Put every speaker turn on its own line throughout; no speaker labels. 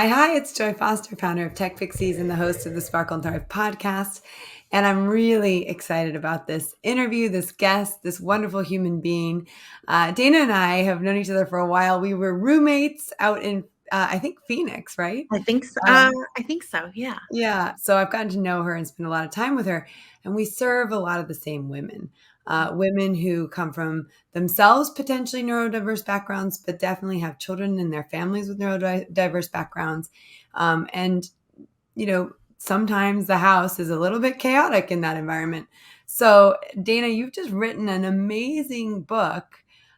Hi, it's Joy Foster, founder of Tech Pixies and the host of the Sparkle and Thrive podcast. And I'm really excited about this interview, this guest, this wonderful human being. Dayna and I have known each other for a while. We were roommates out in, I think, Phoenix, right?
I think so.
Um,
I think so. Yeah.
yeah. So I've gotten to know her and spend a lot of time with her. And we serve a lot of the same women, women who come from themselves potentially neurodiverse backgrounds, but definitely have children in their families with neurodiverse backgrounds. And, sometimes the house is a little bit chaotic in that environment. So, Dayna, you've just written an amazing book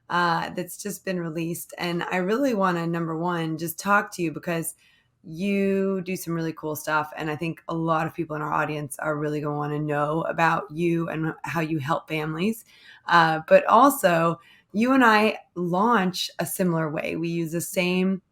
that's just been released. And I really want to, number one, just talk to you because you do some really cool stuff. And I think a lot of people in our audience are really going to want to know about you and how you help families. But also, you and I launch a similar way. We use the same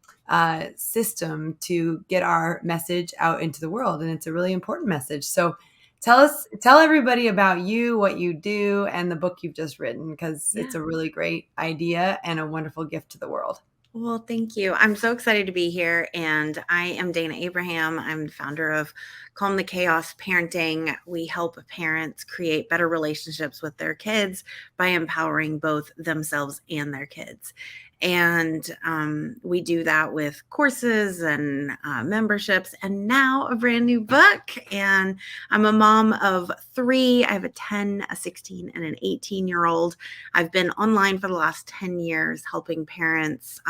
system to get our message out into the world. And it's a really important message. So tell everybody about you, what you do, and the book you've just written, because it's
Yeah.
a really great idea and a wonderful gift to the world.
Well, thank you. I'm so excited to be here. And I am Dayna Abraham. I'm the founder of Calm the Chaos Parenting. We help parents create better relationships with their kids by empowering both themselves and their kids. And we do that with courses and memberships, and now a brand new book. And I'm a mom of three. I have a 10, a 16, and an 18-year-old. I've been online for the last 10 years helping parents.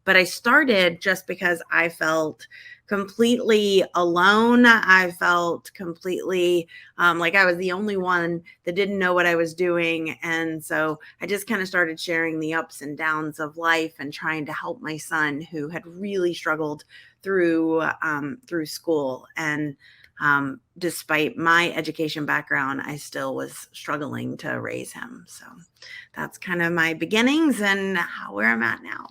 But I started just because I felt completely alone. I felt completely like I was the only one that didn't know what I was doing. And so I just kind of started sharing the ups and downs of life and trying to help my son, who had really struggled through school. And despite my education background, I still was struggling to raise him. So that's kind of my beginnings and where I'm at now.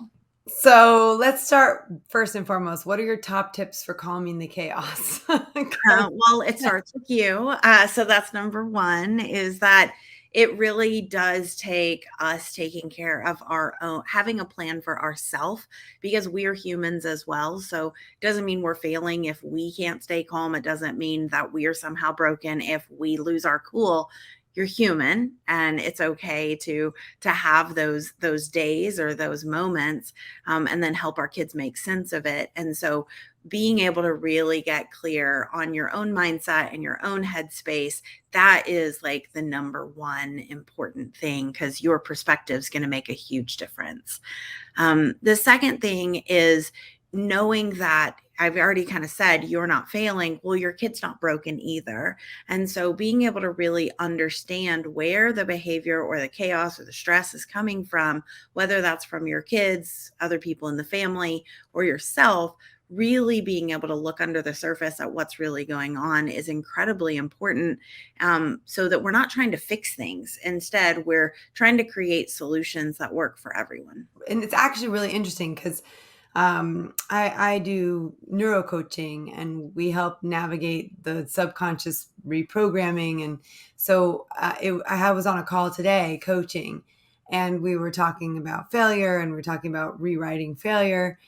So let's start first and foremost. What are your top tips for calming the chaos? 'Cause-
Well, it starts with you. So that's number one, is that it really does take us taking care of our own, having a plan for ourselves, because we're humans as well. So it doesn't mean we're failing if we can't stay calm. It doesn't mean that we're somehow broken if we lose our cool. You're human, and it's okay to have those days or those moments, and then help our kids make sense of it. And so being able to really get clear on your own mindset and your own headspace, that is like the number one important thing, because your perspective is going to make a huge difference. The second thing is knowing that I've already kind of said you're not failing. Well, your kid's not broken either. And so being able to really understand where the behavior or the chaos or the stress is coming from, whether that's from your kids, other people in the family, or yourself, really being able to look under the surface at what's really going on is incredibly important, so that we're not trying to fix things. Instead, we're trying to create solutions that work for everyone.
and it's actually really interesting because I do neuro coaching and we help navigate the subconscious reprogramming. And so I was on a call today coaching, and we were talking about failure and we are talking about rewriting failure.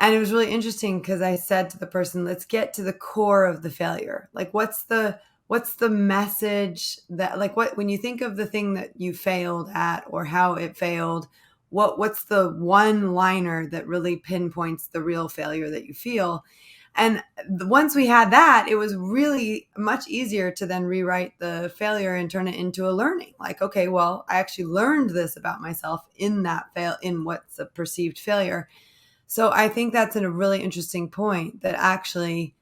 And it was really interesting because I said to the person, let's get to the core of the failure. Like, what's the message that, like, what, when you think of the thing that you failed at or how it failed, what's the one liner that really pinpoints the real failure that you feel? And once we had that, it was really much easier to then rewrite the failure and turn it into a learning. Like, okay, well, I actually learned this about myself in in what's a perceived failure. So I think that's a really interesting point, that actually,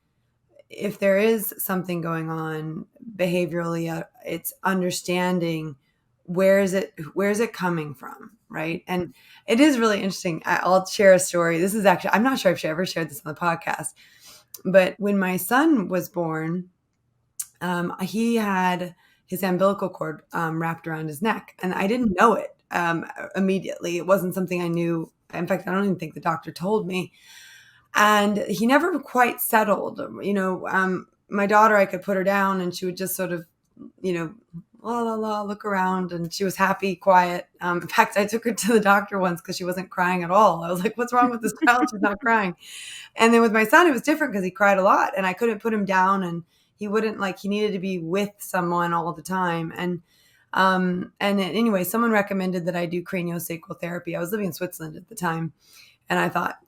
if there is something going on behaviorally, it's understanding where is it coming from, right? And it is really interesting. I'll share a story. This is actually, I'm not sure if I ever shared this on the podcast, but when my son was born, he had his umbilical cord wrapped around his neck, and I didn't know it immediately. It wasn't something I knew. In fact, I don't even think the doctor told me. And he never quite settled. My daughter, I could put her down and she would just sort of you know, la la la, look around, and she was happy, quiet. In fact, I took her to the doctor once because she wasn't crying at all. I was like, "What's wrong with this child? She's not crying." And then with my son, it was different because he cried a lot, and I couldn't put him down, and he wouldn't like he needed to be with someone all the time. And anyway, someone recommended that I do craniosacral therapy. I was living in Switzerland at the time, and I thought,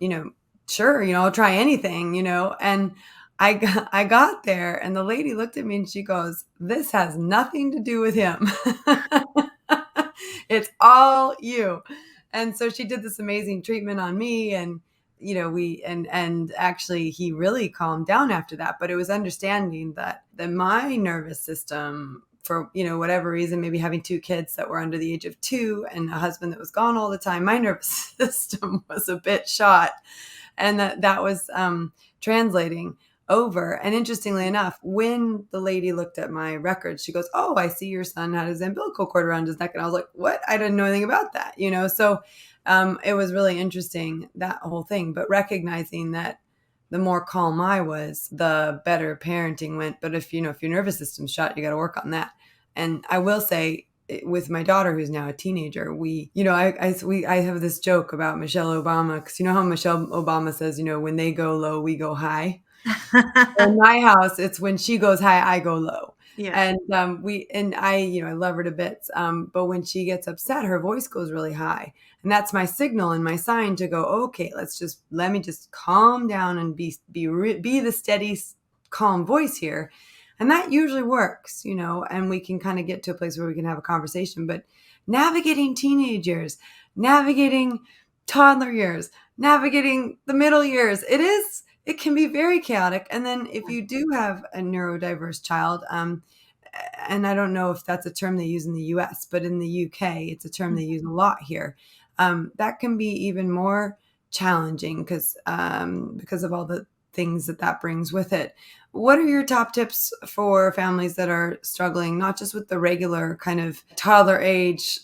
sure, I'll try anything, and I got there, and the lady looked at me and she goes, "This has nothing to do with him. It's all you." And so she did this amazing treatment on me, and we and actually he really calmed down after that. But it was understanding that my nervous system, for whatever reason, maybe having two kids that were under the age of 2 and a husband that was gone all the time, my nervous system was a bit shot, and that was translating over. And interestingly enough, when the lady looked at my records, she goes, "Oh, I see your son had his umbilical cord around his neck." And I was like, "What? I didn't know anything about that." So it was really interesting, that whole thing. But recognizing that the more calm I was, the better parenting went. But if your nervous system's shot, you got to work on that. And I will say, with my daughter, who's now a teenager, I have this joke about Michelle Obama, because you know how Michelle Obama says, when they go low, we go high. In my house, it's when she goes high, I go low.
Yeah.
And I love her to bits. But when she gets upset, her voice goes really high. And that's my signal and my sign to go, okay, let me just calm down and be the steady, calm voice here. And that usually works, and we can kind of get to a place where we can have a conversation. But navigating teenage years, navigating toddler years, navigating the middle years, it can be very chaotic. And then if you do have a neurodiverse child, and I don't know if that's a term they use in the US, but in the UK, it's a term they use a lot here. That can be even more challenging because of all the things that brings with it. What are your top tips for families that are struggling, not just with the regular kind of toddler age,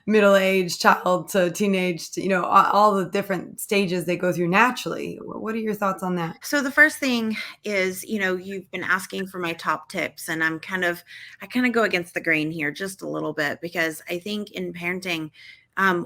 middle age, child to teenage, to, all the different stages they go through naturally? What are your thoughts on that?
So the first thing is, you've been asking for my top tips, and I kind of go against the grain here just a little bit, because I think in parenting,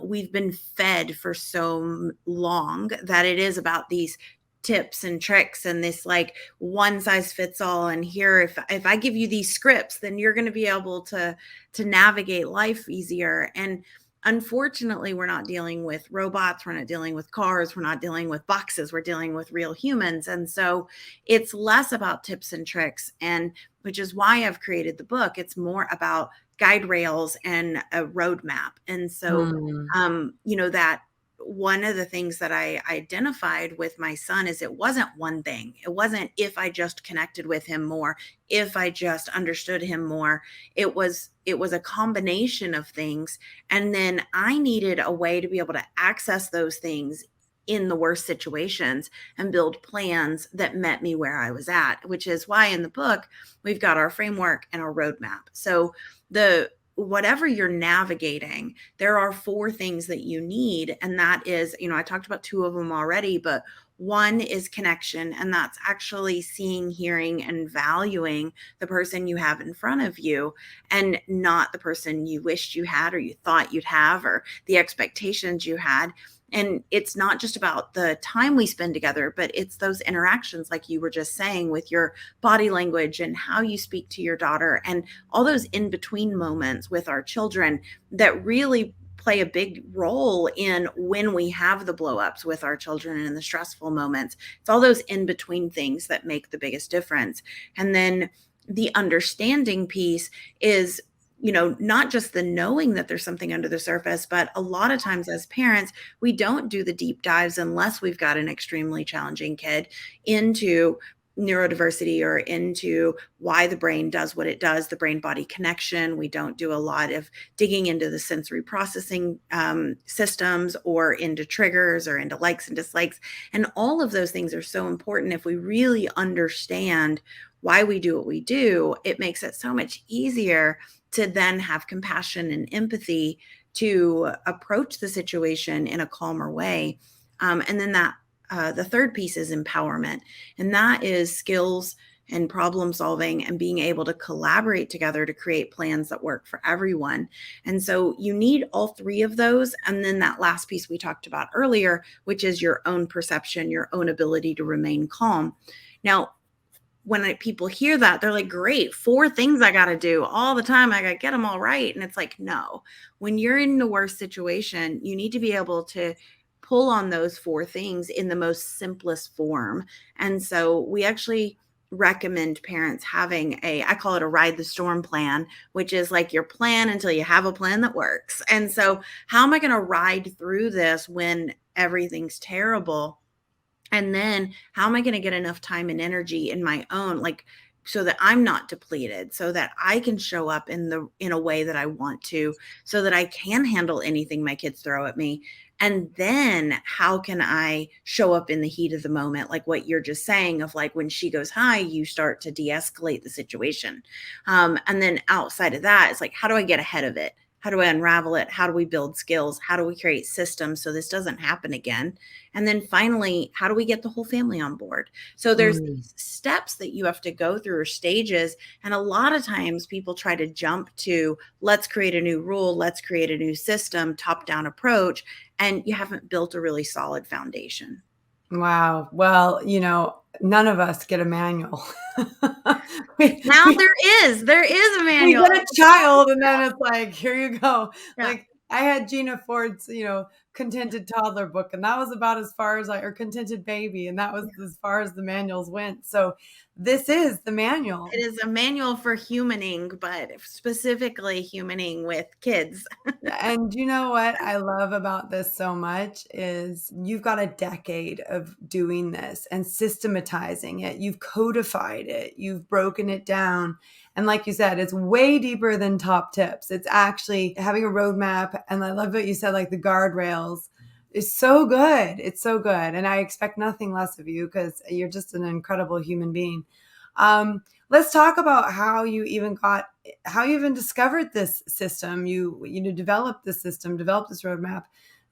we've been fed for so long that it is about these tips and tricks and this like one size fits all. And here, if I give you these scripts, then you're going to be able to navigate life easier. And unfortunately, we're not dealing with robots, we're not dealing with cars, we're not dealing with boxes, we're dealing with real humans. And so it's less about tips and tricks, and which is why I've created the book. It's more about guide rails and a roadmap. And so
Hmm.
that one of the things that I identified with my son is, it wasn't one thing. It wasn't if I just connected with him more, if I just understood him more. It was a combination of things. And then I needed a way to be able to access those things in the worst situations and build plans that met me where I was at, which is why in the book we've got our framework and our roadmap. So the whatever you're navigating, there are 4 things that you need. And that is, I talked about 2 of them already, but one is connection. And that's actually seeing, hearing, and valuing the person you have in front of you, and not the person you wished you had or you thought you'd have or the expectations you had. And it's not just about the time we spend together, but it's those interactions, like you were just saying, with your body language and how you speak to your daughter, and all those in between moments with our children that really play a big role in when we have the blow ups with our children and in the stressful moments. It's all those in between things that make the biggest difference. And then the understanding piece is, not just the knowing that there's something under the surface, but a lot of times as parents, we don't do the deep dives unless we've got an extremely challenging kid into neurodiversity or into why the brain does what it does, the brain body connection. We don't do a lot of digging into the sensory processing systems, or into triggers, or into likes and dislikes. And all of those things are so important. If we really understand why we do what we do, it makes it so much easier to then have compassion and empathy to approach the situation in a calmer way. And then the third piece is empowerment. And that is skills and problem solving and being able to collaborate together to create plans that work for everyone. And so you need all three of those. And then that last piece we talked about earlier, which is your own perception, your own ability to remain calm. Now, when people hear that, they're like, great, 4 things I got to do all the time. I got to get them all right. And it's like, no, when you're in the worst situation, you need to be able to pull on those 4 things in the most simplest form. And so we actually recommend parents having I call it a ride the storm plan, which is like your plan until you have a plan that works. And so, how am I going to ride through this when everything's terrible? And then how am I going to get enough time and energy in my own, like, so that I'm not depleted, so that I can show up in a way that I want to, so that I can handle anything my kids throw at me. And then how can I show up in the heat of the moment, like what you're just saying, of like when she goes high, you start to de-escalate the situation. And then outside of that, it's like, how do I get ahead of it? How do I unravel it? How do we build skills? How do we create systems so this doesn't happen again? And then finally, how do we get the whole family on board? So there's
Mm.
these steps that you have to go through, or stages. And a lot of times people try to jump to, let's create a new rule, let's create a new system, top down approach. And you haven't built a really solid foundation.
Wow. Well, none of us get a manual. we,
Now
we
there is a
we
manual.
get a child and then it's like, here you go.
Yeah.
Like I had Gina Ford's, contented toddler book, and that was about as far as or contented baby, and that was as far as the manuals went. So this is the
It
manual.
is a manual for humaning, but specifically humaning with kids.
Yeah, and you know what I love about this so much is you've got a decade of doing this and systematizing it. You've codified it, you've broken it down. And like you said, it's way deeper than top tips. It's actually having a roadmap. And I love what you said, like the guardrails is so good. It's so good. And I expect nothing less of you because you're just an incredible human being. Let's talk about how you even discovered this system. You developed this system, developed this roadmap.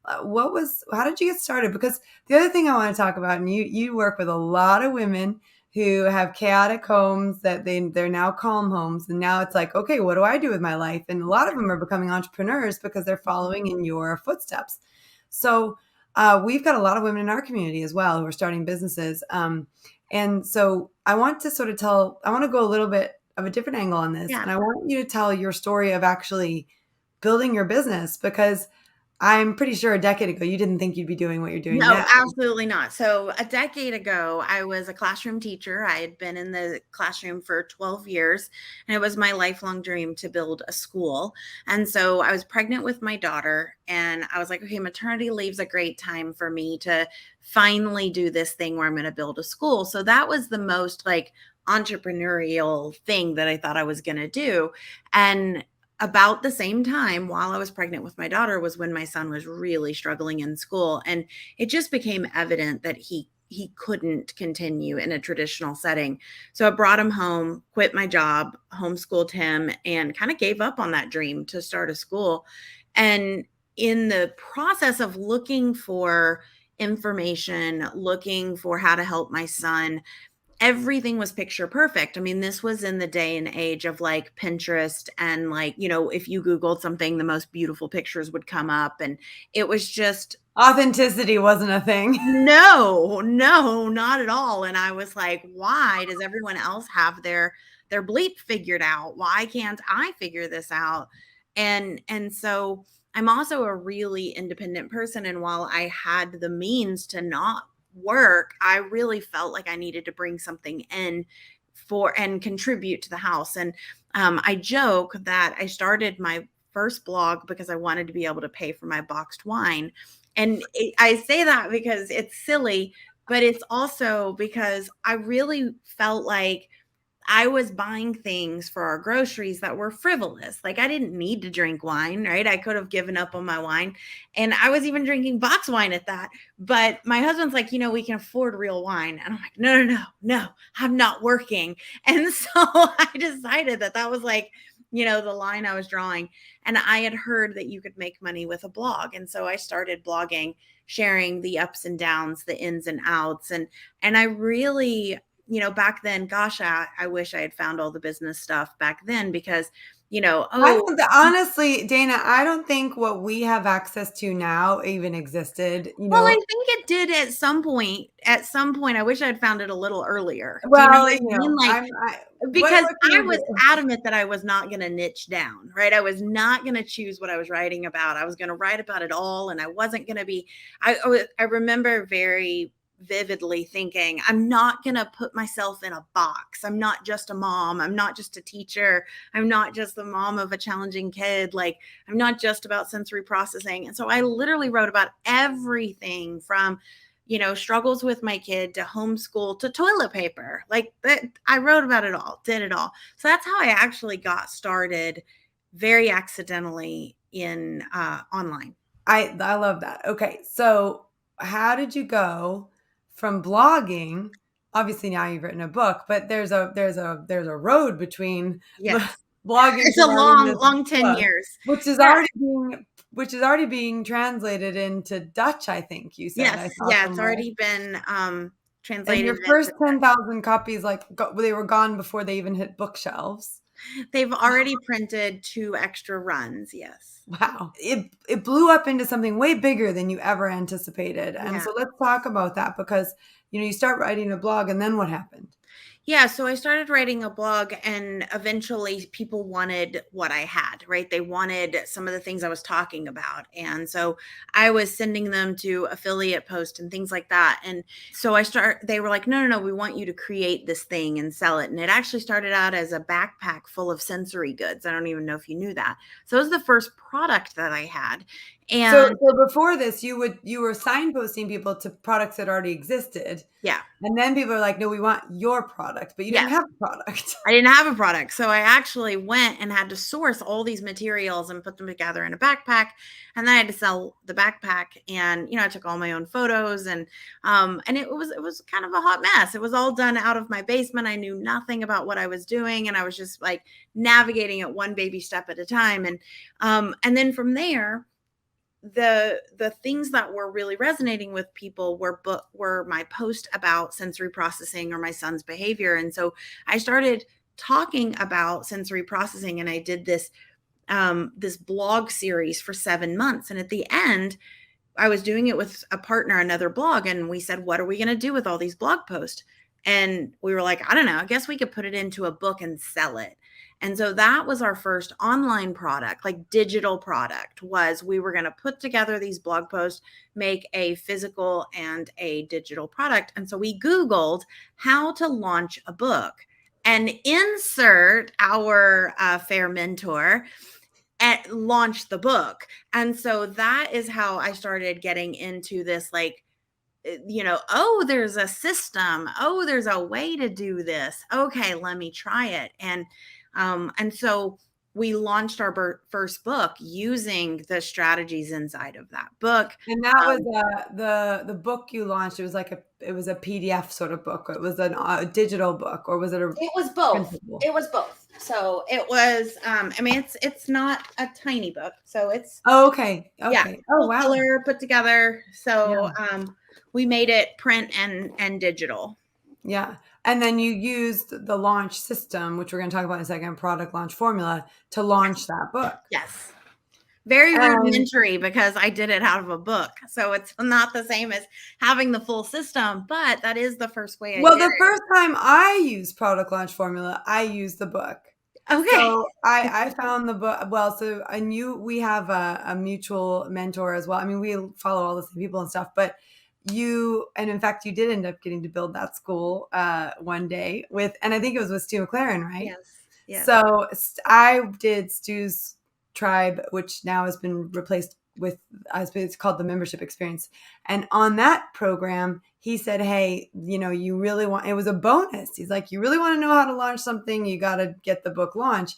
How did you get started? Because the other thing I want to talk about, and you work with a lot of women who have chaotic homes that they're now calm homes, and now it's like, okay, what do I do with my life? And a lot of them are becoming entrepreneurs because they're following in your footsteps. So we've got a lot of women in our community as well who are starting businesses. And so I want to go a little bit of a different angle on this.
Yeah.
And I want you to tell your story of actually building your business, because I'm pretty sure a decade ago, you didn't think you'd be doing what you're doing
No,
now.
absolutely not. So a decade ago, I was a classroom teacher. I had been in the classroom for 12 years, and it was my lifelong dream to build a school. And so I was pregnant with my daughter, and I was like, okay, maternity leave's a great time for me to finally do this thing where I'm going to build a school. So that was the most like entrepreneurial thing that I thought I was going to do. And about the same time, while I was pregnant with my daughter, was when my son was really struggling in school, and it just became evident that he couldn't continue in a traditional setting. So I brought him home, quit my job, homeschooled him, and kind of gave up on that dream to start a school. And in the process of looking for information, looking for how to help my son, everything was picture perfect. I mean, this was in the day and age of like Pinterest, and like, if you Googled something, the most beautiful pictures would come up. And it was just,
Authenticity wasn't a thing.
no, no, not at all. And I was like, why does everyone else have their bleep figured out? Why can't I figure this out? And so I'm also a really independent person. And while I had the means to not work, I really felt like I needed to bring something in for and contribute to the house. And I joke that I started my first blog because I wanted to be able to pay for my boxed wine. And I say that because it's silly, but it's also because I really felt like I was buying things for our groceries that were frivolous. Like I didn't need to drink wine, right? I could have given up on my wine. And I was even drinking box wine at that. But my husband's like, we can afford real wine. And I'm like, no, no, no, no, I'm not working. And so I decided that was like, the line I was drawing. And I had heard that you could make money with a blog. And so I started blogging, sharing the ups and downs, the ins and outs. And I really back then, gosh, I wish I had found all the business stuff back then because,
I
oh,
don't honestly, Dana, I don't think what we have access to now even existed,
well, I think it did at some point. At some point, I wish I had found it a little earlier. Do you know
well,
what I mean? Like, because
what can
I
you
was
do?
adamant that I was not going to niche down, right? I was not going to choose what I was writing about. I was going to write about it all, and I wasn't going to be. I remember very vividly thinking, I'm not going to put myself in a box. I'm not just a mom. I'm not just a teacher. I'm not just the mom of a challenging kid. Like, I'm not just about sensory processing. And so I literally wrote about everything from struggles with my kid to homeschool to toilet paper. Like that, I wrote about it all, did it all. So that's how I actually got started very accidentally in online.
I love that. Okay, so how did you go from blogging? Obviously, now you've written a book, but there's a road between
Yes.
blogging
It's
to
a
writing
long,
this
long 10
book,
years.
which is
Yeah.
already being translated into Dutch. I think you said I
Yes.
saw
Yeah. It's
somewhere.
already been
And
translated
your
into
first 10,000 copies, they were gone before they even hit bookshelves.
they've already printed 2 extra runs. Yes.
Wow. It blew up into something way bigger than you ever anticipated. And
Yeah.
so let's talk about that because you start writing a blog and then what happened?
Yeah, so I started writing a blog and eventually people wanted what I had, right? They wanted some of the things I was talking about. And so I was sending them to affiliate posts and things like that. And so they were like, no, no, no, we want you to create this thing and sell it. And it actually started out as a backpack full of sensory goods. I don't even know if you knew that. So it was the first product that I had.
So
And
so before this you were signposting people to products that already existed.
yeah,
And then people are like, "No, we want your product," but you didn't
yes.
have a product.
I didn't have a product. So I actually went and had to source all these materials and put them together in a backpack. And then I had to sell the backpack. And, I took all my own photos and it was kind of a hot mess. It was all done out of my basement. I knew nothing about what I was doing. And I was just like navigating it one baby step at a time. And then from there, the things that were really resonating with people were my post about sensory processing or my son's behavior. And so I started talking about sensory processing, and I did this blog series for 7 months. And at the end, I was doing it with a partner, another blog, and we said, what are we going to do with all these blog posts? And we were like, I don't know, I guess we could put it into a book and sell it. And so that was our first online product, like digital product, was we were going to put together these blog posts, make a physical and a digital product. And so we Googled how to launch a book and insert our fair mentor and launch the book. And so that is how I started getting into this, like, oh, there's a system. Oh, there's a way to do this. Okay, let me try it. And so we launched our first book using the strategies inside of that book.
And that was
Um,
the book you launched. It was a PDF sort of book. It was a digital book, or was it a
it was both.
printable?
It was both. So it was. I mean, it's not a tiny book. So it's
Oh, okay.
yeah,
Okay. Oh,
full
wow.
color put together.
Yeah.
So we made it print and digital.
Yeah. And then you used the launch system, which we're going to talk about in a second, product launch formula, to launch that book.
Yes. Very
And
rudimentary because I did it out of a book. So it's not the same as having the full system, but that is the first way I
well,
did
the
it.
first time I used product launch formula, I used the book.
Okay.
So I found the book. Well, so I knew we have a mutual mentor as well. I mean, we follow all the same people and stuff, but and in fact, you did end up getting to build that school one day and I think it was with Stu McLaren, right?
Yes. Yes.
So I did Stu's Tribe, which now has been replaced with, it's called the Membership Experience. And on that program, he said, hey, you really want, it was a bonus. He's like, you really want to know how to launch something, you got to get the book launch.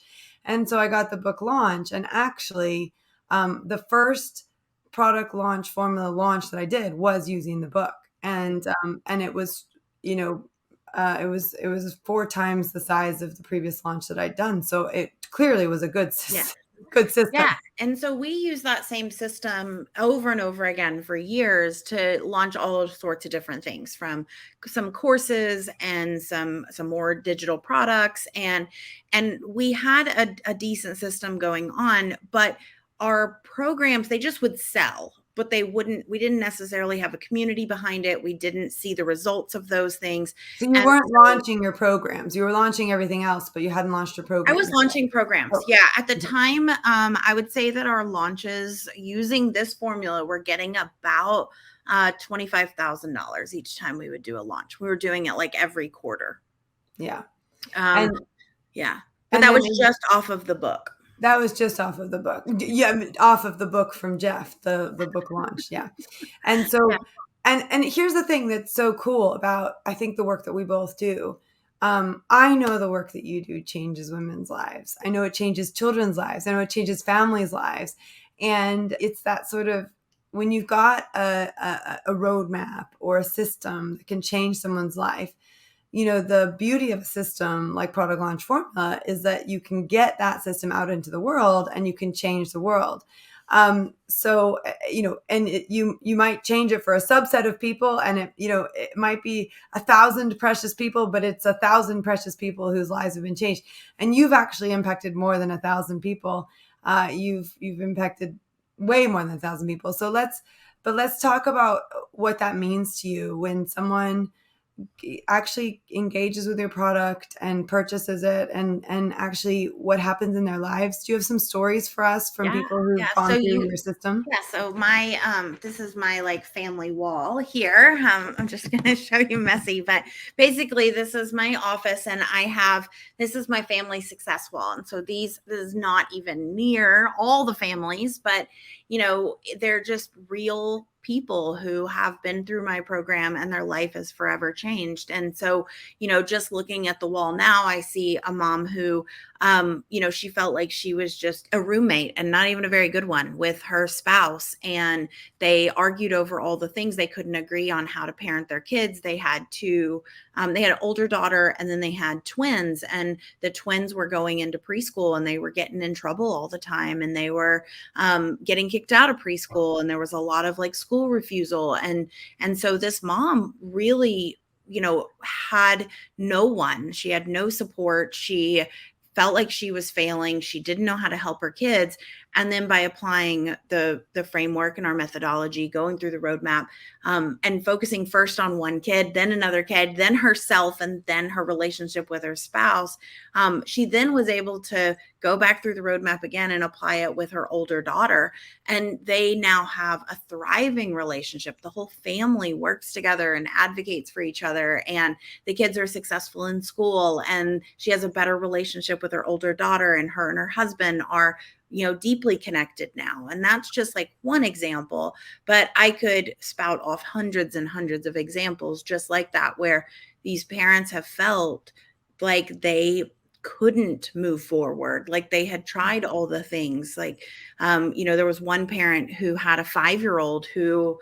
And so I got the book launch. And actually, the first product launch formula launch that I did was using the book. And it was, it was 4 times the size of the previous launch that I'd done. So it clearly was a good
Yeah.
system. Good system.
Yeah, and so we use that same system over and over again for years to launch all sorts of different things, from some courses and some more digital products, and we had a decent system going on, but our programs, they just would sell, but we didn't necessarily have a community behind it. We didn't see the results of those things.
So you
And
weren't
so
launching your programs. You were launching everything else, but you hadn't launched your
I was
programs.
launching programs.
Oh,
Yeah. At the
okay.
time, I would say that our launches using this formula were getting about $25,000 each time we would do a launch. We were doing it like every quarter.
Yeah.
Um,
And
yeah. But
and
that
then
was just off of the book.
that was just off of the book. Yeah, off of the book from Jeff, the book launch. Yeah. And
Yeah.
so and here's the thing that's so cool about, I think, the work that we both do. I know the work that you do changes women's lives. I know it changes children's lives. I know it changes families' lives. And it's that sort of, when you've got a roadmap or a system that can change someone's life, the beauty of a system like Product Launch Formula is that you can get that system out into the world and you can change the world. You might change it for a subset of people, and it might be 1,000 precious people, but it's 1,000 precious people whose lives have been changed. And you've actually impacted more than 1,000 people. You've impacted way more than 1,000 people. Let's talk about what that means to you when someone actually engages with your product and purchases it, and actually what happens in their lives. Do you have some stories for us from
Yeah.
people who've
Yeah.
gone through your system?
Yeah, so my this is my like family wall here. I'm just gonna show you messy, but basically this is my office, and this is my family success wall. And so this is not even near all the families, but they're just real people who have been through my program and their life is forever changed. And so, just looking at the wall now, I see a mom who she felt like she was just a roommate and not even a very good one with her spouse. And they argued over all the things. They couldn't agree on how to parent their kids. They had an older daughter, and then they had twins, and the twins were going into preschool and they were getting in trouble all the time. And they were getting kicked out of preschool. And there was a lot of like school refusal. And so this mom really, had no one. She had no support. She felt like she was failing. She didn't know how to help her kids. And then by applying the framework and our methodology, going through the roadmap, and focusing first on one kid, then another kid, then herself, and then her relationship with her spouse, she then was able to go back through the roadmap again and apply it with her older daughter. And they now have a thriving relationship. The whole family works together and advocates for each other. And the kids are successful in school. And she has a better relationship with her older daughter, and her husband are deeply connected now. And that's just like one example, but I could spout off hundreds and hundreds of examples just like that, where these parents have felt like they couldn't move forward, like they had tried all the things. Like, there was one parent who had a 5-year-old who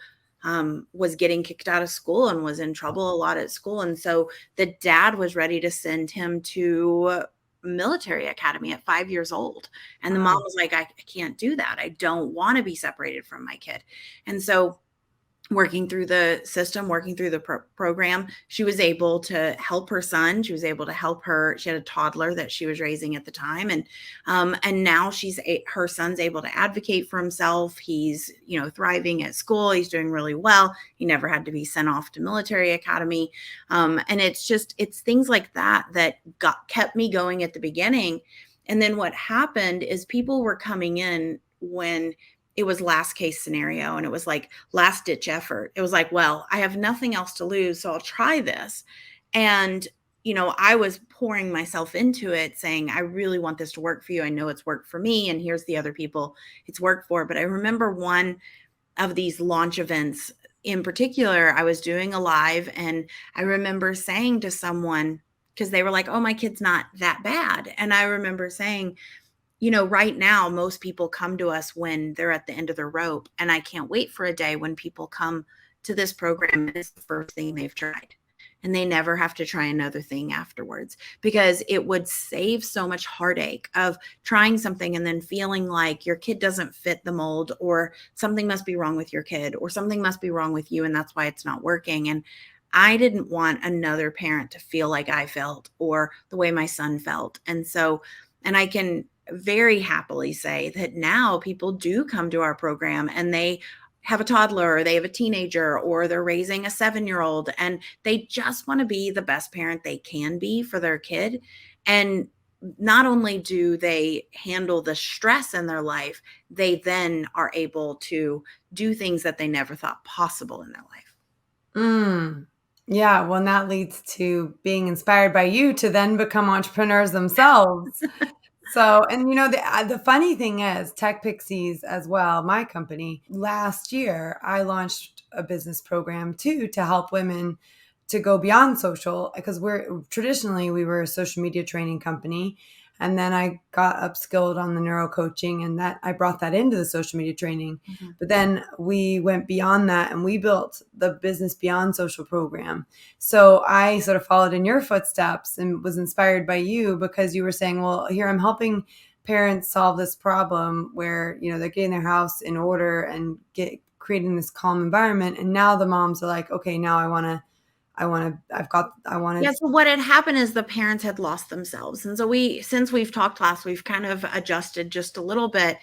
was getting kicked out of school and was in trouble a lot at school. And so the dad was ready to send him to military academy at 5 years old. And the mom
Wow.
was like, I can't do that. I don't want to be separated from my kid. And so working through the system, working through the program, she was able to help her son. She was able to help her. She had a toddler that she was raising at the time. And now her son's able to advocate for himself. He's, thriving at school. He's doing really well. He never had to be sent off to military academy. And it's things like that kept me going at the beginning. And then what happened is people were coming in when it was last case scenario, and it was like last ditch effort. It was like, well, I have nothing else to lose, so I'll try this. And, I was pouring myself into it saying, I really want this to work for you. I know it's worked for me, and here's the other people it's worked for. But I remember one of these launch events in particular, I was doing a live, and I remember saying to someone, because they were like, oh, my kid's not that bad. And I remember saying, right now, most people come to us when they're at the end of their rope. And I can't wait for a day when people come to this program and it's the first thing they've tried. and they never have to try another thing afterwards, because it would save so much heartache of trying something and then feeling like your kid doesn't fit the mold, or something must be wrong with your kid, or something must be wrong with you and that's why it's not working. And I didn't want another parent to feel like I felt, or the way my son felt. And so, and I can very happily say that now people do come to our program and they have a toddler, or they have a teenager, or they're raising a 7-year old, and they just want to be the best parent they can be for their kid. And not only do they handle the stress in their life, they then are able to do things that they never thought possible in their life.
Mm. Yeah, well, and that leads to being inspired by you to then become entrepreneurs themselves. So, and the funny thing is, Tech Pixies as well, my company, last year I launched a business program too to help women to go beyond social, because we were a social media training company. And then I got upskilled on the neuro coaching, and that I brought that into the social media training.
Mhm.
But then we went beyond that and we built the Business Beyond Social program. So I sort of followed in your footsteps and was inspired by you, because you were saying, well, here I'm helping parents solve this problem where, they're getting their house in order and creating this calm environment. And now the moms are like, okay, now I want
Yeah,
to.
so what had happened is the parents had lost themselves. And so since we've talked last, we've kind of adjusted just a little bit,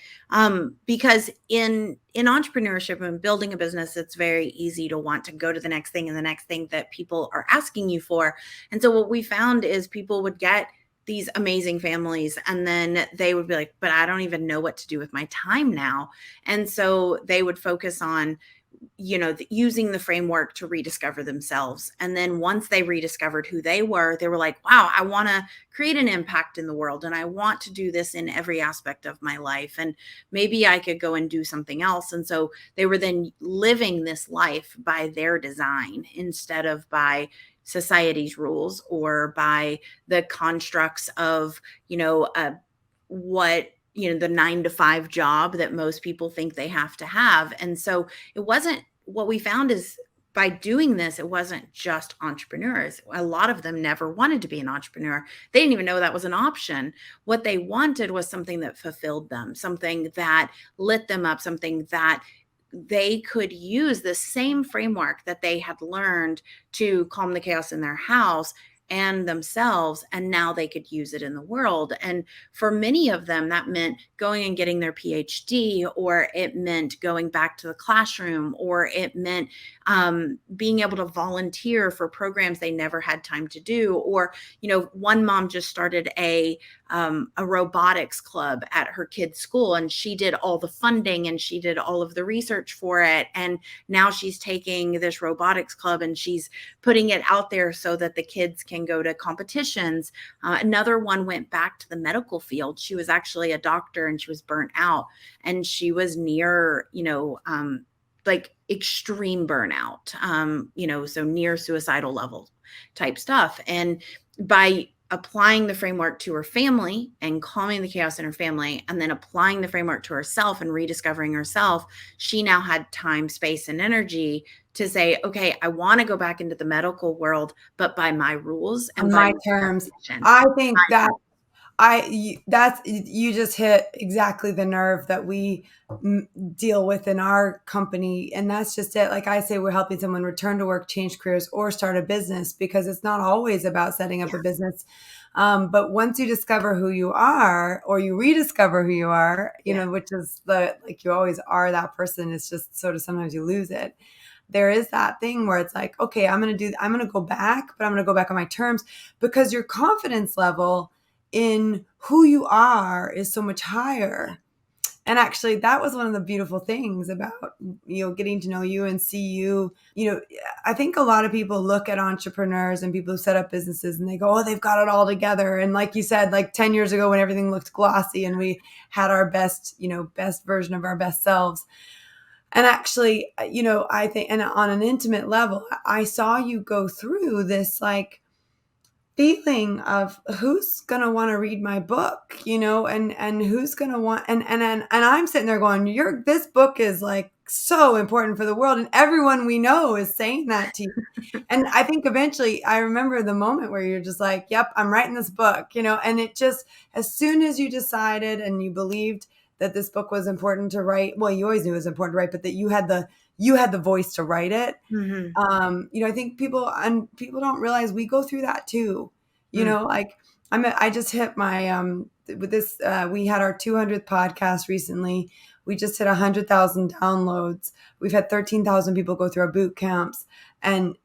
because in entrepreneurship and building a business, it's very easy to want to go to the next thing and the next thing that people are asking you for. And so what we found is people would get these amazing families, and then they would be like, but I don't even know what to do with my time now. And so they would focus on using the framework to rediscover themselves. And then once they rediscovered who they were like, wow, I want to create an impact in the world, and I want to do this in every aspect of my life. And maybe I could go and do something else. And so they were then living this life by their design instead of by society's rules, or by the constructs of, what the 9 to 5 job that most people think they have to have. And so it wasn't, what we found is, by doing this, it wasn't just entrepreneurs. A lot of them never wanted to be an entrepreneur. They didn't even know that was an option. What they wanted was something that fulfilled them, something that lit them up, something that they could use the same framework that they had learned to calm the chaos in their house and themselves, and now they could use it in the world. And for many of them, that meant going and getting their PhD, or it meant going back to the classroom, or it meant being able to volunteer for programs they never had time to do. Or one mom just started a robotics club at her kid's school, and she did all the funding and she did all of the research for it. And now she's taking this robotics club and she's putting it out there so that the kids can go to competitions. Another one went back to the medical field. She was actually a doctor and she was burnt out, and she was near, like extreme burnout, so near suicidal level type stuff. And by applying the framework to her family and calming the chaos in her family, and then applying the framework to herself and rediscovering herself, she now had time, space, and energy to say, okay, I want to go back into the medical world, but by my rules and
On
by
my
my
terms.
definition.
I think that you just hit exactly the nerve that we deal with in our company. And that's just it. Like I say, we're helping someone return to work, change careers, or start a business, because it's not always about setting up
Yeah.
a business. But once you discover who you are, or you rediscover who you are,
Yeah.
which is like you always are that person. It's just sort of sometimes you lose it. There is that thing where it's like, okay, I'm going to go back, but I'm going to go back on my terms, because your confidence level in who you are is so much higher. And actually, that was one of the beautiful things about, getting to know you and see you. I think a lot of people look at entrepreneurs and people who set up businesses and they go, oh, they've got it all together. And like you said, like 10 years ago when everything looked glossy and we had our best version of our best selves. And actually, I think, and on an intimate level, I saw you go through this like feeling of who's going to want to read my book, and who's going to want, and I'm sitting there going, this book is like so important for the world. And everyone we know is saying that to you. And I think eventually I remember the moment where you're just like, yep, I'm writing this book, and it just, as soon as you decided and you believed that this book was important to write, well, you always knew it was important to write, but that you had the voice to write it.
Mhm.
I think people don't realize we go through that too.
Mm.
Like I just hit my with this. We had our 200th podcast recently. We just hit 100,000 downloads. We've had 13,000 people go through our boot camps, and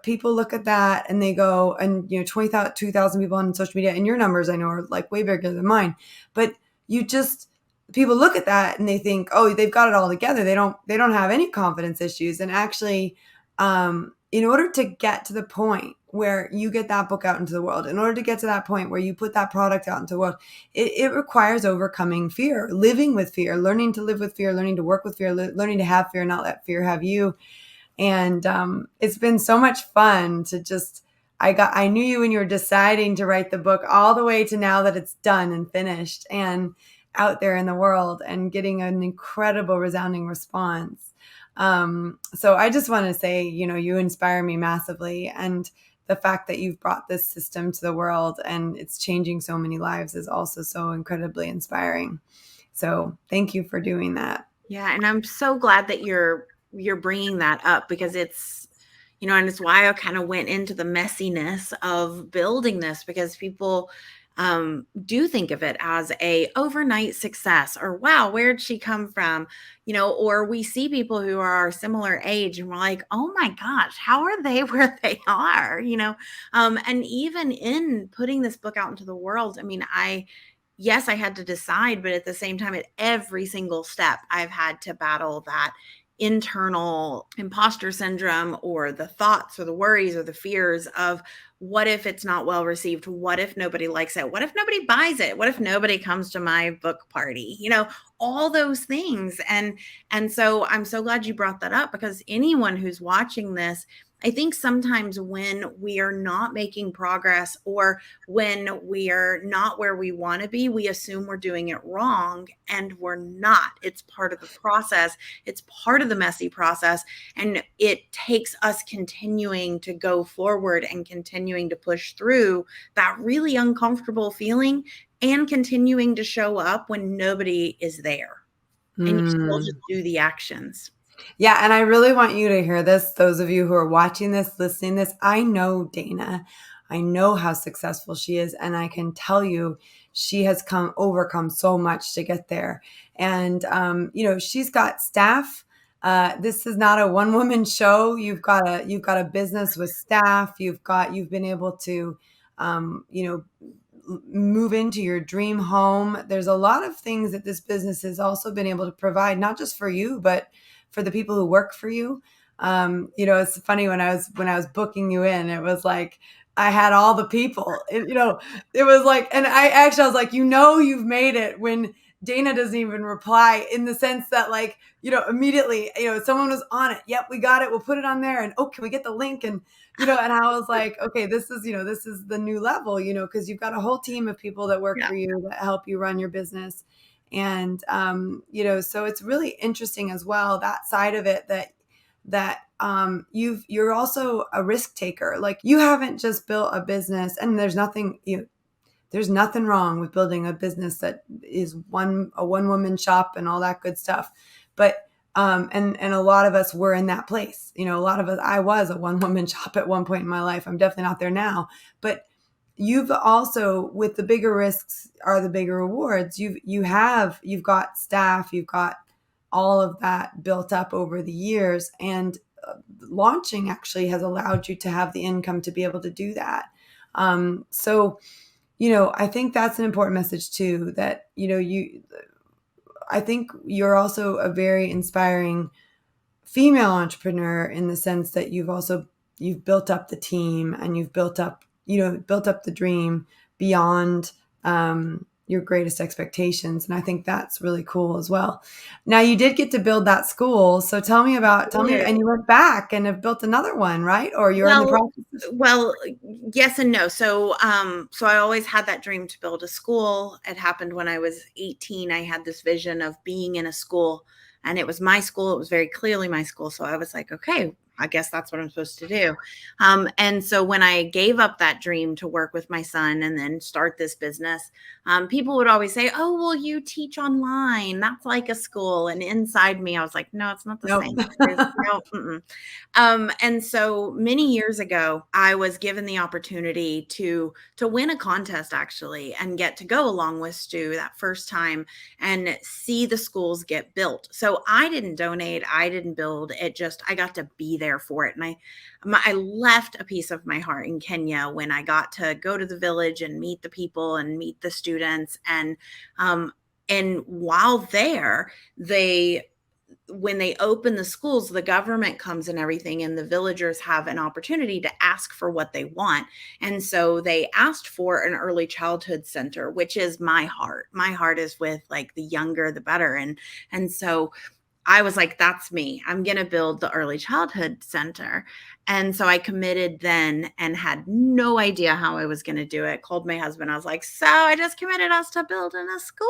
people look at that and they go, and 22,000 people on social media. And your numbers, I know, are like way bigger than mine, but you just people look at that and they think, oh, they've got it all together. They don't have any confidence issues. And actually, in order to get to the point where you get that book out into the world, in order to get to that point where you put that product out into the world, it requires overcoming fear, living with fear, learning to live with fear, learning to work with fear, learning to have fear, not let fear have you. And it's been so much fun to just, I knew you when you were deciding to write the book, all the way to now that it's done and finished and out there in the world and getting an incredible resounding response. So I just want to say, you inspire me massively. And the fact that you've brought this system to the world and it's changing so many lives is also so incredibly inspiring. So thank you for doing that.
Yeah, and I'm so glad that you're bringing that up, because it's, and it's why I kind of went into the messiness of building this, because people do think of it as a overnight success, or wow, where'd she come from? Or we see people who are our similar age and we're like, oh my gosh, how are they where they are? And even in putting this book out into the world, I mean, yes, I had to decide, but at the same time, at every single step, I've had to battle that internal imposter syndrome, or the thoughts or the worries or the fears of, what if it's not well received? What if nobody likes it? What if nobody buys it? What if nobody comes to my book party? All those things. And so I'm so glad you brought that up, because anyone who's watching this, I think sometimes when we are not making progress, or when we are not where we want to be, we assume we're doing it wrong, and we're not. It's part of the process. It's part of the messy process. And it takes us continuing to go forward and continuing to push through that really uncomfortable feeling, and continuing to show up when nobody is there. And you still
Mm.
just do the actions.
Yeah, and I really want you to hear this. Those of you who are watching this, listening to this, I know Dayna. I know how successful she is, and I can tell you she has overcome so much to get there. And she's got staff. This is not a one-woman show. You've got a business with staff. You've been able to move into your dream home. There's a lot of things that this business has also been able to provide, not just for you, but for the people who work for you. It's funny, when I was booking you in, it was like I had all the people. It was like, and I was like, you've made it when Dayna doesn't even reply, in the sense that, like, immediately, someone was on it. Yep, we got it. We'll put it on there. And oh, can we get the link? And and I was like, okay, this is the new level, because you've got a whole team of people that work
Yeah.
for you, that help you run your business. And so it's really interesting as well, that side of it, that you're also a risk taker. Like, you haven't just built a business, and there's nothing wrong with building a business that is a one woman shop and all that good stuff. But and a lot of us were in that place. A lot of us, I was a one woman shop at one point in my life. I'm definitely not there now. But you've also, with the bigger risks are the bigger rewards. You've got staff, you've got all of that built up over the years, and launching actually has allowed you to have the income to be able to do that. So I think that's an important message too, that I think you're also a very inspiring female entrepreneur, in the sense that you've built up the team, and you've built up the dream beyond your greatest expectations. And I think that's really cool as well. Now, you did get to build that school. So tell me, and you went back and have built another one, right? Or you're in the
Well,
process of.
well, yes and no. So I always had that dream to build a school. It happened when I was 18. I had this vision of being in a school and it was my school. It was very clearly my school. So I was like, okay, I guess that's what I'm supposed to do. And so when I gave up that dream to work with my son and then start this business, people would always say, oh, well, you teach online. That's like a school. And inside me, I was like, no, it's not the
Nope.
same. No, mm-mm. And so many years ago, I was given the opportunity to win a contest actually, and get to go along with Stu that first time and see the schools get built. So I didn't donate, I didn't build it. Just I got to be there for it, and I left a piece of my heart in Kenya when I got to go to the village and meet the people and meet the students, and while there, they when they open the schools, the government comes and everything, and the villagers have an opportunity to ask for what they want. And so they asked for an early childhood center, which is my heart. My heart is with like the younger, the better. And so I was like, that's me. I'm going to build the early childhood center. And so I committed then and had no idea how I was going to do it. Called my husband. I was like, so I just committed us to building a school,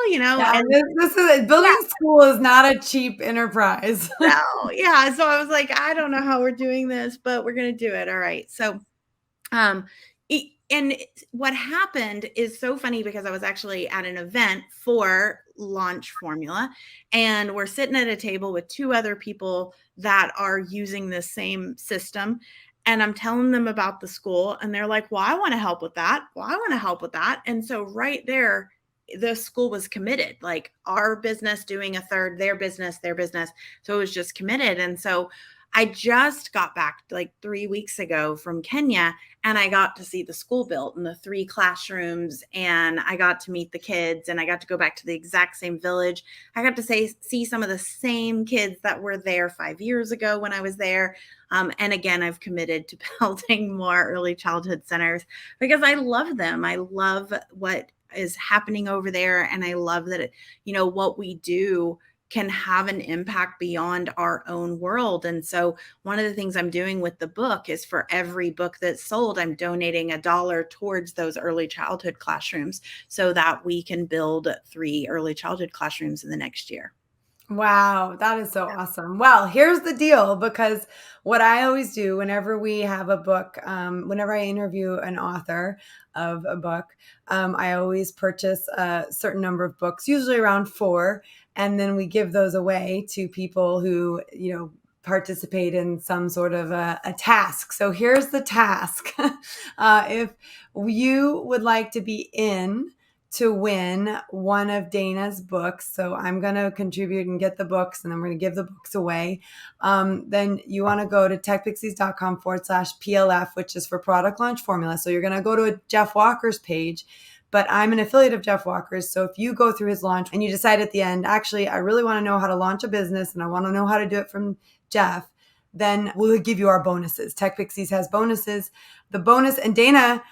Yeah,
and
this is building a school is not a cheap enterprise.
no, yeah. So I was like, I don't know how we're doing this, but we're going to do it. All right. So, um, what happened is so funny because I was actually at an event for Launch Formula, and we're sitting at a table with two other people that are using this same system. And I'm telling them about the school, and they're like, well, I want to help with that. Well, I want to help with that. And so right there, the school was committed, like our business doing a third, their business, their business. So it was just committed. And so I just got back like 3 weeks ago from Kenya, and I got to see the school built and the 3 classrooms, and I got to meet the kids, and I got to go back to the exact same village. I got to see some of the same kids that were there 5 years ago when I was there. And again, I've committed to building more early childhood centers because I love them. I love what is happening over there. And I love that, what we do can have an impact beyond our own world. And so one of the things I'm doing with the book is for every book that's sold, I'm donating $1 towards those early childhood classrooms so that we can build 3 early childhood classrooms in the next year.
Wow, that is so awesome. Well, here's the deal, because what I always do whenever we have a book, whenever I interview an author of a book, I always purchase a certain number of books, usually around 4, and then we give those away to people who, participate in some sort of a task. So here's the task. If you would like to be in to win one of Dayna's books. So I'm going to contribute and get the books, and then we're going to give the books away. Then you want to go to techpixies.com/PLF, which is for product launch formula. So you're going to go to Jeff Walker's page, but I'm an affiliate of Jeff Walker's. So if you go through his launch and you decide at the end, actually, I really want to know how to launch a business and I want to know how to do it from Jeff, then we'll give you our bonuses. Tech Pixies has bonuses. The bonus, and Dayna,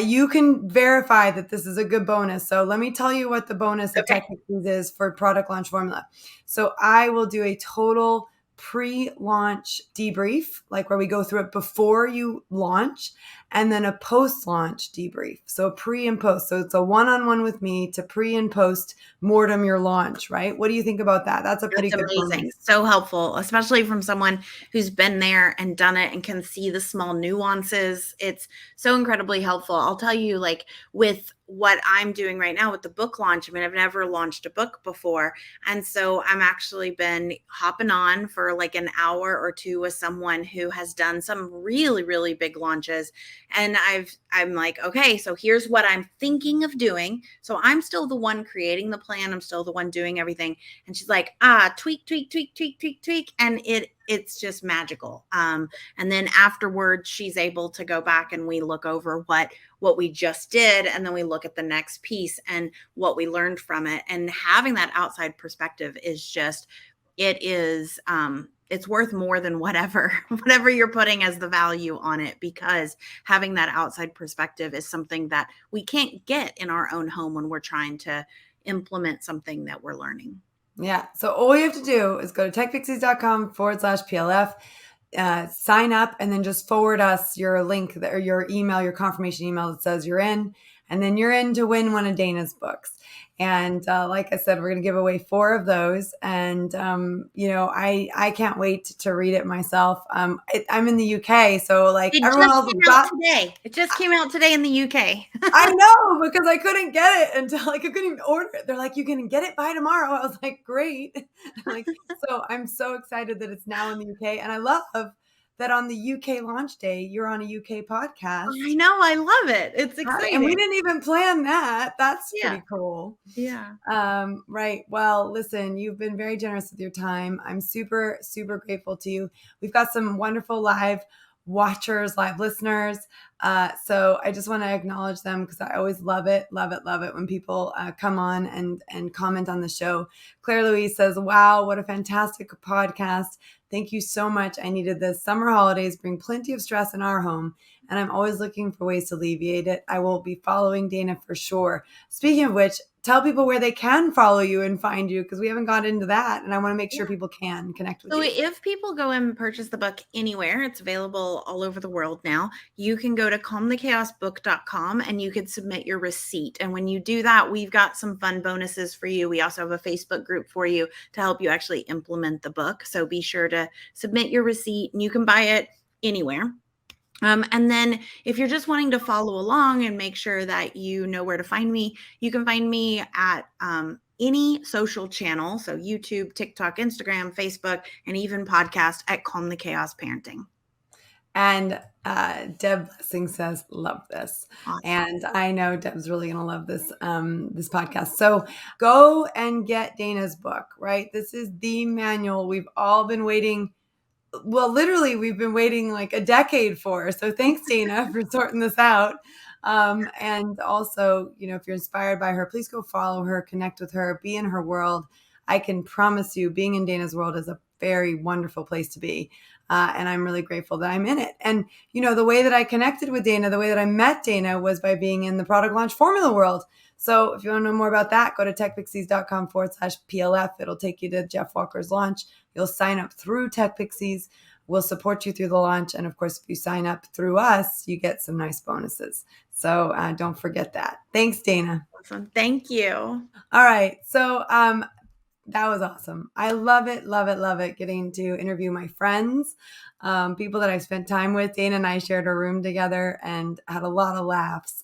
you can verify that this is a good bonus. So let me tell you what the bonus of
Okay.
Tech Pixies is for product launch formula. So I will do a total pre-launch debrief, like where we go through it before you launch, and then a post-launch debrief. So pre and post. So it's a one-on-one with me to pre and post mortem your launch, right? What do you think about that? That's a pretty
That's
good
amazing.
bonus.
So helpful, especially from someone who's been there and done it and can see the small nuances. It's so incredibly helpful. I'll tell you, like with what I'm doing right now with the book launch, I mean, I've never launched a book before. And so I'm actually been hopping on for like an hour or two with someone who has done some really, really big launches. And I'm like, okay, so here's what I'm thinking of doing. So I'm still the one creating the plan. I'm still the one doing everything. And she's like, tweak, tweak, tweak, tweak, tweak, tweak. And it's just magical. And then afterwards, she's able to go back and we look over what we just did. And then we look at the next piece and what we learned from it. And having that outside perspective is just, it's worth more than whatever you're putting as the value on it, because having that outside perspective is something that we can't get in our own home when we're trying to implement something that we're learning.
Yeah. So all you have to do is go to techpixies.com/PLF, sign up, and then just forward us your link or your email, your confirmation email that says you're in. And then you're in to win one of Dayna's books. And like I said, we're going to give away 4 of those. And, I can't wait to read it myself. I'm in the UK. So like
It
everyone
just
else
came
has
out
got,
today. It just came out today in the UK.
I know, because I couldn't get it until like I couldn't even order it. They're like, you can get it by tomorrow. I was like, great. Like, so I'm so excited that it's now in the UK. And I love that on the UK launch day, you're on a UK
I
podcast.
know, I love it. It's
And we
exciting.
didn't even plan that. That's
Yeah,
pretty cool.
yeah.
Right. Well, listen, you've been very generous with your time. I'm super, super grateful to you. We've got some wonderful live watchers, live listeners. So I just want to acknowledge them because I always love it, love it, love it when people come on and comment on the show. Claire Louise says, wow, what a fantastic podcast. Thank you so much. I needed this. Summer holidays bring plenty of stress in our home, and I'm always looking for ways to alleviate it. I will be following Dayna for sure. Speaking of which, tell people where they can follow you and find you, because we haven't got into that, and I want to make sure
Yeah.
people can connect with
So
you.
if people go and purchase the book anywhere, it's available all over the world now. You can go to calmthechaosbook.com and you can submit your receipt. And when you do that, we've got some fun bonuses for you. We also have a Facebook group for you to help you actually implement the book. So be sure to submit your receipt and you can buy it anywhere. And then if you're just wanting to follow along and make sure that you know where to find me, you can find me at any social channel. So YouTube, TikTok, Instagram, Facebook, and even podcast at Calm the Chaos Parenting.
And Deb Blessing says, love this.
Awesome.
And I know Deb's really going to love this podcast. So go and get Dayna's book, right? This is the manual we've all been waiting. Well, literally, we've been waiting like a decade for. So thanks, Dayna, for sorting this out. And also, if you're inspired by her, please go follow her, connect with her, be in her world. I can promise you, being in Dayna's world is a very wonderful place to be. And I'm really grateful that I'm in it. And, the way that I connected with Dayna, the way that I met Dayna was by being in the product launch formula world. So if you want to know more about that, go to techpixies.com/PLF. It'll take you to Jeff Walker's launch. You'll sign up through Tech Pixies. We'll support you through the launch. And of course, if you sign up through us, you get some nice bonuses. So don't forget that. Thanks, Dayna.
Awesome. Thank you.
All right. So that was awesome. I love it, love it, love it getting to interview my friends, people that I've spent time with. Dayna and I shared a room together and had a lot of laughs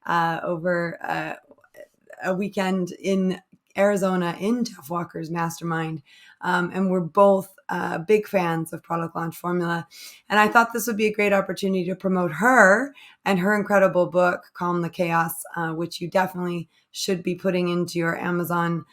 over a weekend in Arizona in Jeff Walker's mastermind. And we're both big fans of Product Launch Formula. And I thought this would be a great opportunity to promote her and her incredible book, Calm the Chaos, which you definitely should be putting into your Amazon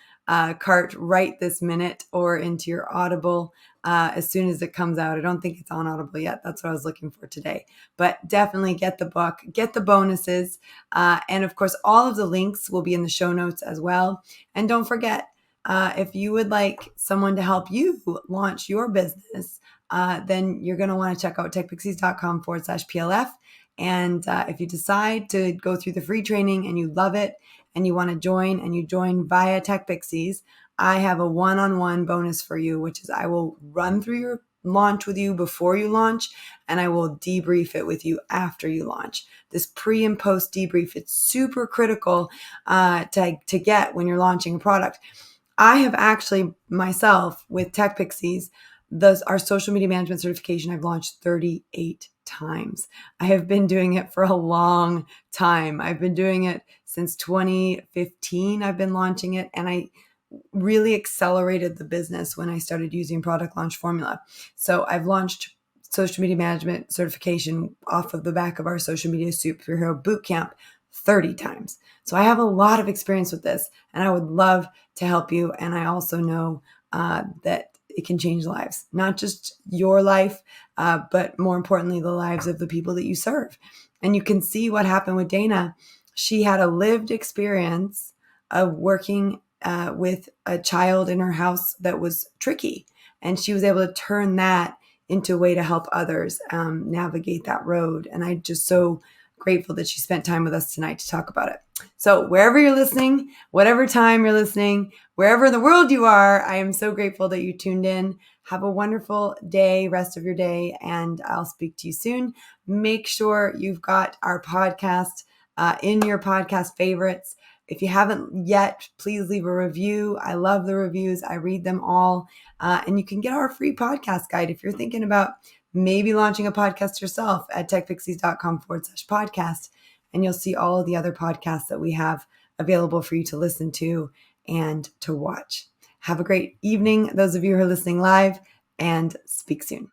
cart right this minute or into your Audible as soon as it comes out. I don't think it's on Audible yet. That's what I was looking for today. But definitely get the book, get the bonuses. And of course, all of the links will be in the show notes as well. And don't forget, if you would like someone to help you launch your business, then you're going to want to check out techpixies.com/PLF. And if you decide to go through the free training and you love it and you want to join and you join via Tech Pixies, I have a one-on-one bonus for you, which is I will run through your launch with you before you launch, and I will debrief it with you after you launch. This pre and post debrief, it's super critical to get when you're launching a product. I have actually myself with Tech Pixies, our social media management certification, I've launched 38 times. I have been doing it for a long time. I've been doing it since 2015. I've been launching it, and I really accelerated the business when I started using Product Launch Formula. So I've launched social media management certification off of the back of our social media superhero bootcamp 30 times. So I have a lot of experience with this, and I would love to help you. And I also know that it can change lives, not just your life, but more importantly, the lives of the people that you serve. And you can see what happened with Dayna. She had a lived experience of working with a child in her house that was tricky. And she was able to turn that into a way to help others navigate that road. And I'm just so grateful that she spent time with us tonight to talk about it. So wherever you're listening, whatever time you're listening, wherever in the world you are, I am so grateful that you tuned in. Have a wonderful day, rest of your day, and I'll speak to you soon. Make sure you've got our podcast in your podcast favorites. If you haven't yet, please leave a review. I love the reviews. I read them all. And you can get our free podcast guide if you're thinking about maybe launching a podcast yourself at techpixies.com/podcast. And you'll see all of the other podcasts that we have available for you to listen to and to watch. Have a great evening, those of you who are listening live, and speak soon.